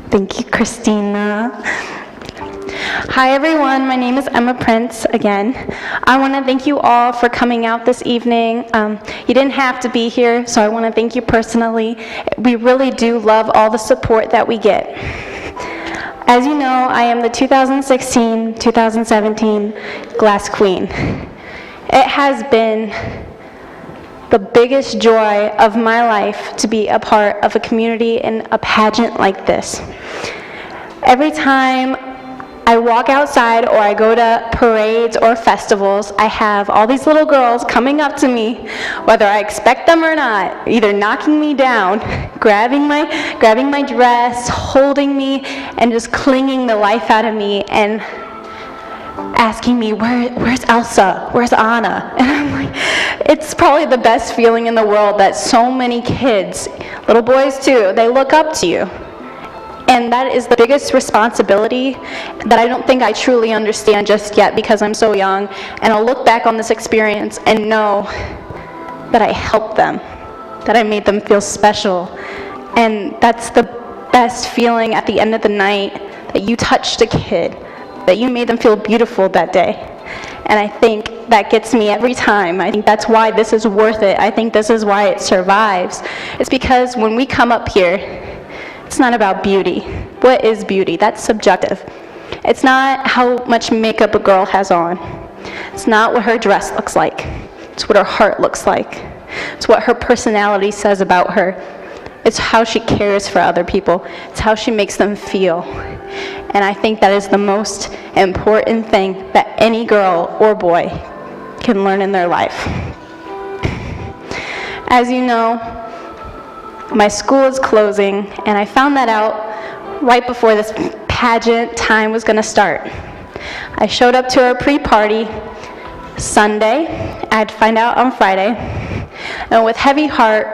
Thank you, Christina. Hi, everyone. My name is Emma Prince again. I want to thank you all for coming out this evening. You didn't have to be here, so I want to thank you personally. We really do love all the support that we get. As you know, I am the 2016-2017 Glass Queen. It has been the biggest joy of my life to be a part of a community and a pageant like this. Every time I walk outside or I go to parades or festivals, I have all these little girls coming up to me, whether I expect them or not, either knocking me down, grabbing my dress, holding me, and just clinging the life out of me and asking me, where's Elsa? Where's Anna? And I'm like, it's probably the best feeling in the world that so many kids, little boys too, they look up to you. And that is the biggest responsibility that I don't think I truly understand just yet because I'm so young. And I'll look back on this experience and know that I helped them, that I made them feel special. And that's the best feeling at the end of the night, that you touched a kid, that you made them feel beautiful that day. And I think that gets me every time. I think that's why this is worth it. I think this is why it survives. It's because when we come up here, it's not about beauty. What is beauty? That's subjective. It's not how much makeup a girl has on. It's not what her dress looks like. It's what her heart looks like. It's what her personality says about her. It's how she cares for other people. It's how she makes them feel. And I think that is the most important thing that any girl or boy can learn in their life. As you know, my school is closing, and I found that out right before this pageant time was going to start. I showed up to our pre-party Sunday. I had to find out on Friday. And with heavy heart,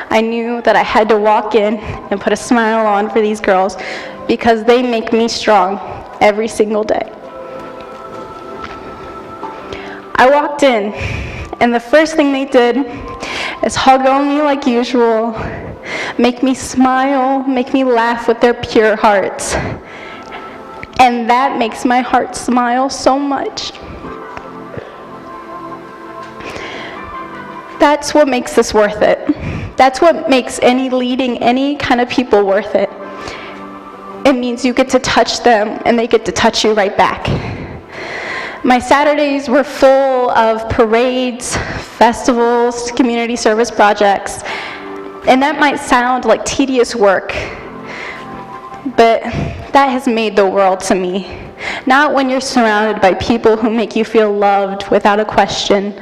I knew that I had to walk in and put a smile on for these girls because they make me strong every single day. I walked in, and the first thing they did is hug on me like usual, make me smile, make me laugh with their pure hearts. And that makes my heart smile so much. That's what makes this worth it. That's what makes leading any kind of people worth it. It means you get to touch them and they get to touch you right back. My Saturdays were full of parades, festivals, community service projects, and that might sound like tedious work, but that has made the world to me. Not when you're surrounded by people who make you feel loved without a question,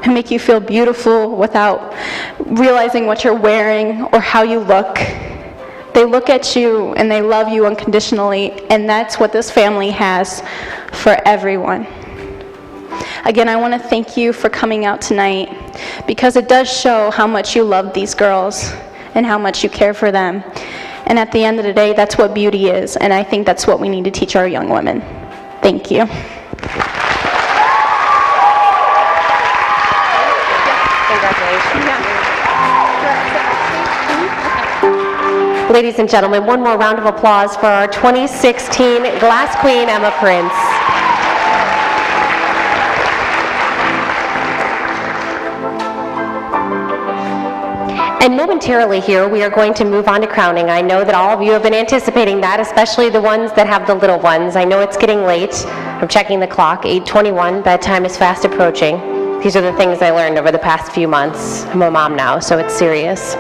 who make you feel beautiful without realizing what you're wearing or how you look. They look at you and they love you unconditionally, and that's what this family has for everyone. Again, I want to thank you for coming out tonight because it does show how much you love these girls and how much you care for them. And at the end of the day, that's what beauty is, and I think that's what we need to teach our young women. Thank you. Ladies and gentlemen, one more round of applause for our 2016 Glass Queen, Emma Prince. And momentarily here, we are going to move on to crowning. I know that all of you have been anticipating that, especially the ones that have the little ones. I know it's getting late. I'm checking the clock, 8:21. Bedtime is fast approaching. These are the things I learned over the past few months. I'm a mom now, so it's serious.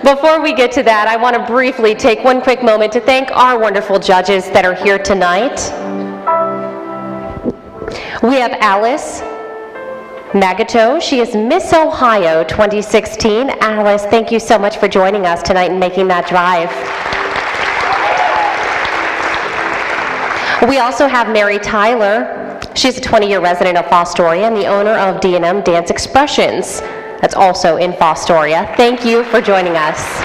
Before we get to that, I want to briefly take one quick moment to thank our wonderful judges that are here tonight. We have Alice Magato. She is Miss Ohio 2016. Alice, thank you so much for joining us tonight and making that drive. We also have Mary Tyler. She's a 20-year resident of Fostoria and the owner of D&M Dance Expressions. That's also in Fostoria. Thank you for joining us.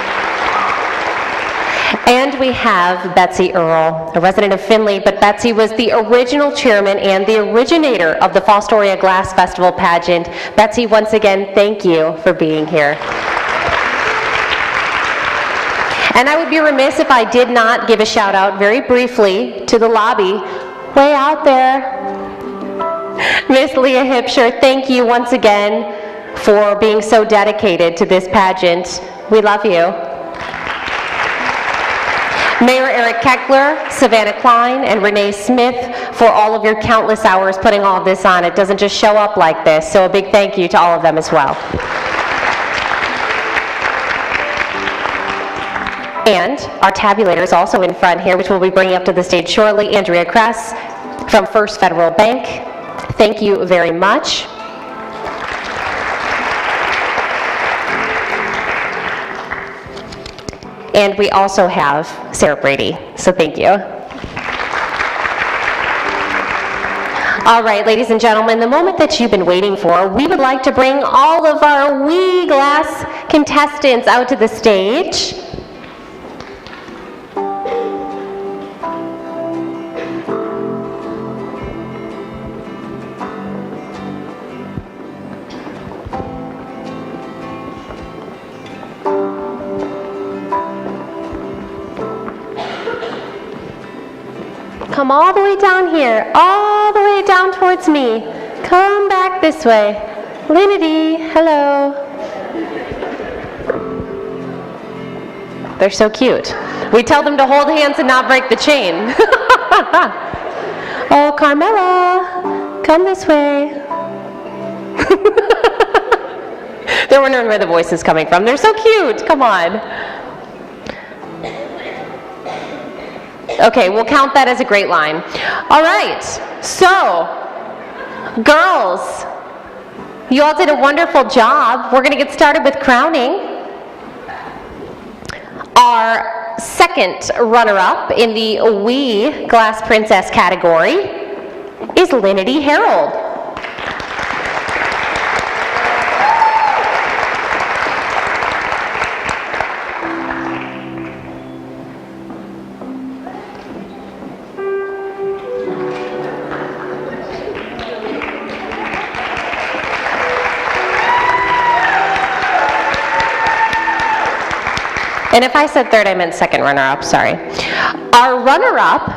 And we have Betsy Earle, a resident of Findlay, but Betsy was the original chairman and the originator of the Fostoria Glass Festival pageant. Betsy, once again, thank you for being here. And I would be remiss if I did not give a shout out very briefly to the lobby, way out there. Miss Leah Hipsher, thank you once again for being so dedicated to this pageant. We love you. Mayor Eric Keckler, Savannah Klein, and Renee Smith for all of your countless hours putting all of this on. It doesn't just show up like this, so a big thank you to all of them as well. And our tabulator is also in front here, which we'll be bringing up to the stage shortly. Andrea Kress from First Federal Bank. Thank you very much. And we also have Sarah Brady, so thank you. All right, ladies and gentlemen, the moment that you've been waiting for, we would like to bring all of our wee glass contestants out to the stage. Come all the way down here, all the way down towards me. Come back this way. Linity, hello. They're so cute. We tell them to hold hands and not break the chain. Oh, Carmela, come this way. They're wondering where the voice is coming from. They're so cute, come on. Okay, we'll count that as a great line. All right, so, girls, you all did a wonderful job. We're gonna get started with crowning. Our second runner-up in the Wee Glass Princess category is Linity Harold. And if I said third, I meant second runner-up, sorry. Our runner-up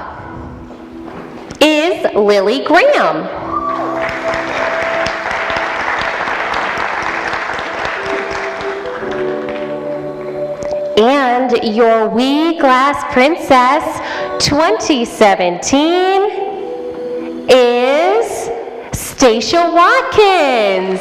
is Lily Graham. And your Wee Glass Princess 2017 is Stacia Watkins.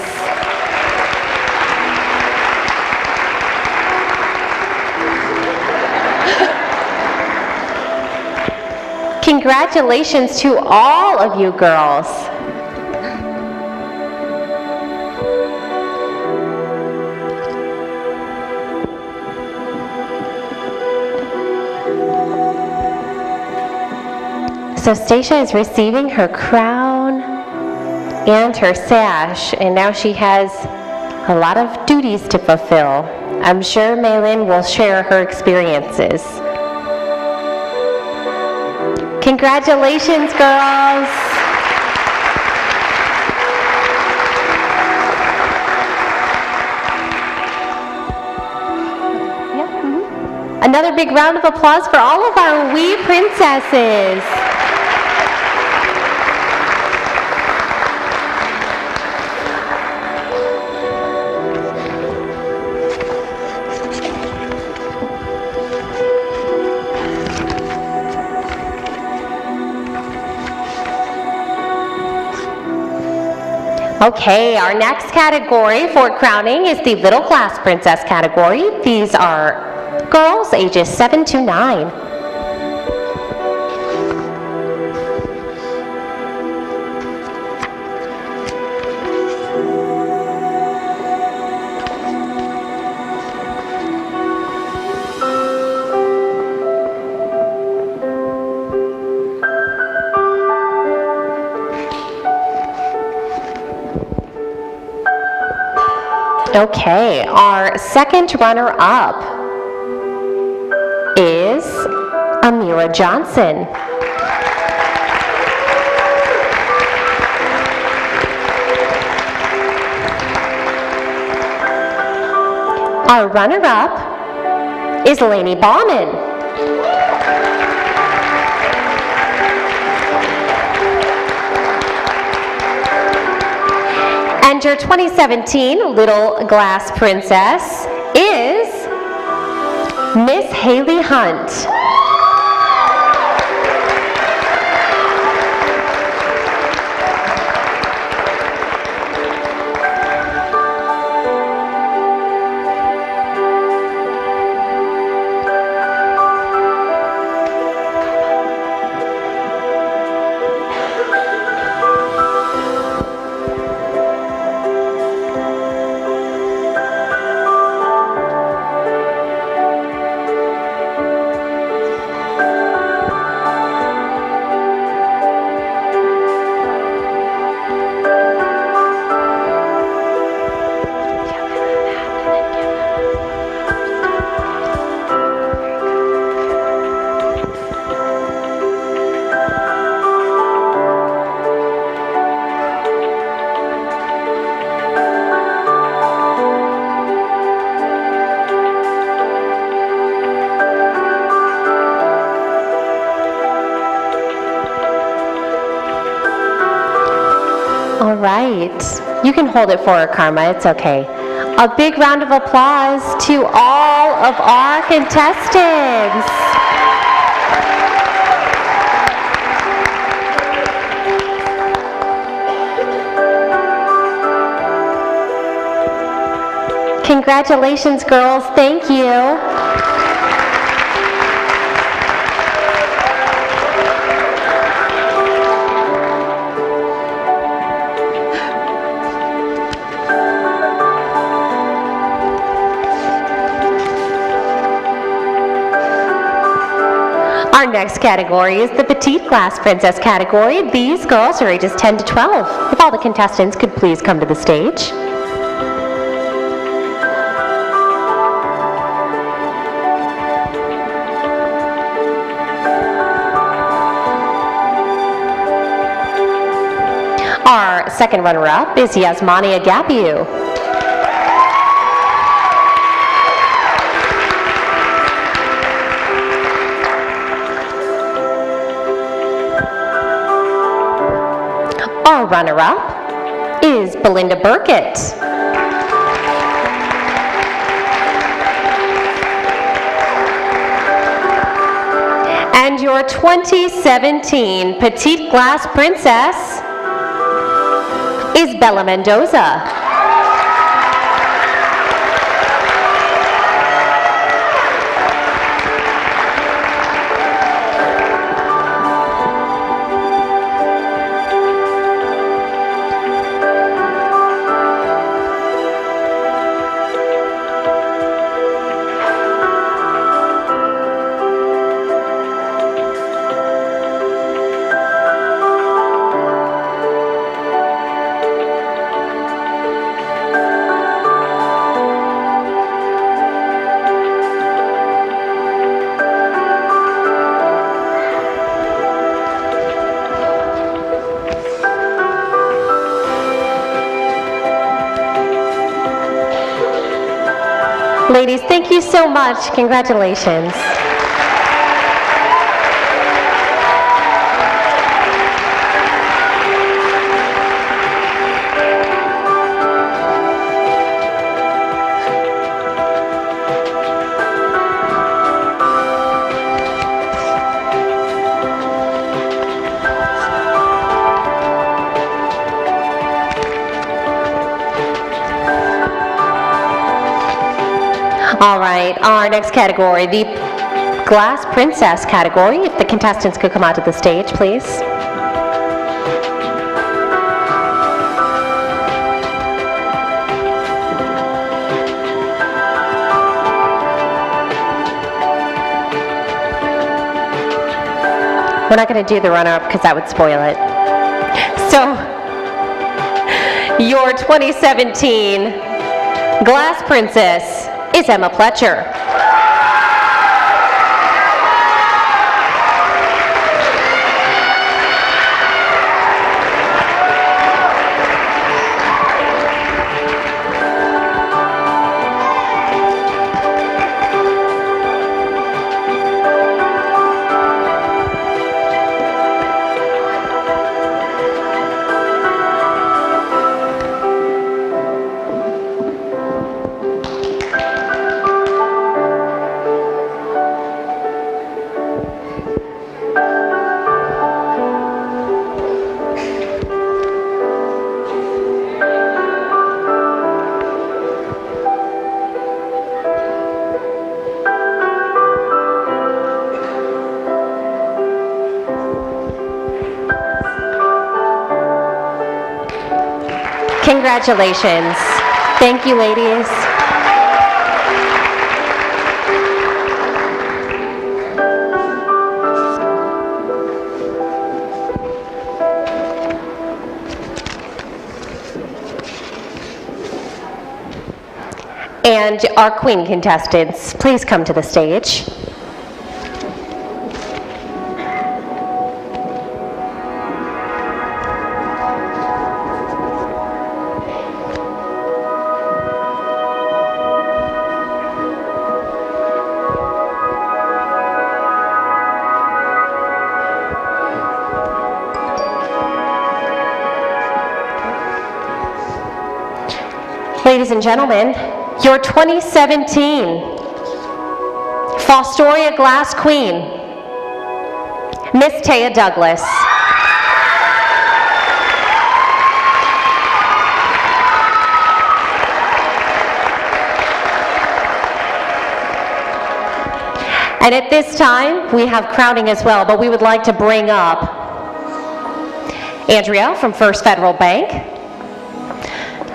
Congratulations to all of you girls. So Stacia is receiving her crown and her sash, and now she has a lot of duties to fulfill. I'm sure Maylin will share her experiences. Congratulations, girls. Another big round of applause for all of our wee princesses. Okay, our next category for crowning is the Little Glass Princess category. These are girls ages 7 to 9. Okay, our second runner-up is Amira Johnson. Our runner-up is Lainey Bauman. And your 2017 Little Glass Princess is Miss Haley Hunt. All right, you can hold it for her, Karma, it's okay. A big round of applause to all of our contestants. Congratulations, girls, thank you. Our next category is the Petite Glass Princess category. These girls are ages 10 to 12. If all the contestants could please come to the stage. Our second runner-up is Yasmani Agapiu. Our runner-up is Belinda Burkett. And your 2017 Petite Glass Princess is Bella Mendoza. Ladies, thank you so much. Congratulations. All right, our next category, the Glass Princess category. If the contestants could come out to the stage, please. We're not going to do the runner-up because that would spoil it. So, your 2017 Glass Princess is Emma Pletcher. Congratulations. Thank you, ladies. And our Queen contestants, please come to the stage. Ladies and gentlemen, your 2017 Fostoria Glass Queen, Miss Taya Douglas. And at this time, we have crowning as well, but we would like to bring up Andrea from First Federal Bank.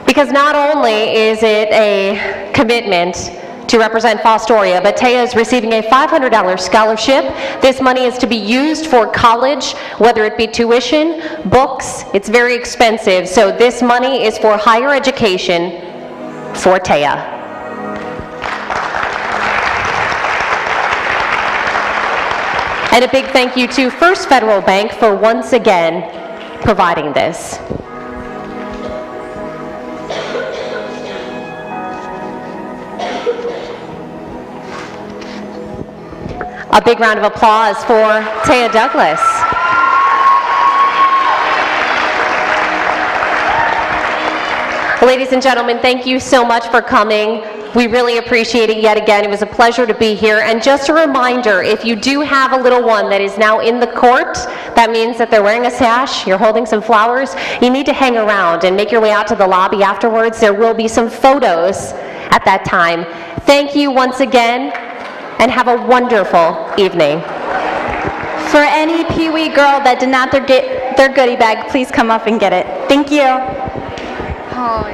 Because not only is it a commitment to represent Fostoria, but Taya is receiving a $500 scholarship. This money is to be used for college, whether it be tuition, books. It's very expensive, so this money is for higher education for Taya. And a big thank you to First Federal Bank for once again providing this. A big round of applause for Taya Douglas. Ladies and gentlemen, thank you so much for coming. We really appreciate it yet again. It was a pleasure to be here. And just a reminder, if you do have a little one that is now in the court, that means that they're wearing a sash, you're holding some flowers, you need to hang around and make your way out to the lobby afterwards. There will be some photos at that time. Thank you once again, and have a wonderful evening. For any Pee Wee girl that did not get their goodie bag, please come up and get it. Thank you. Oh,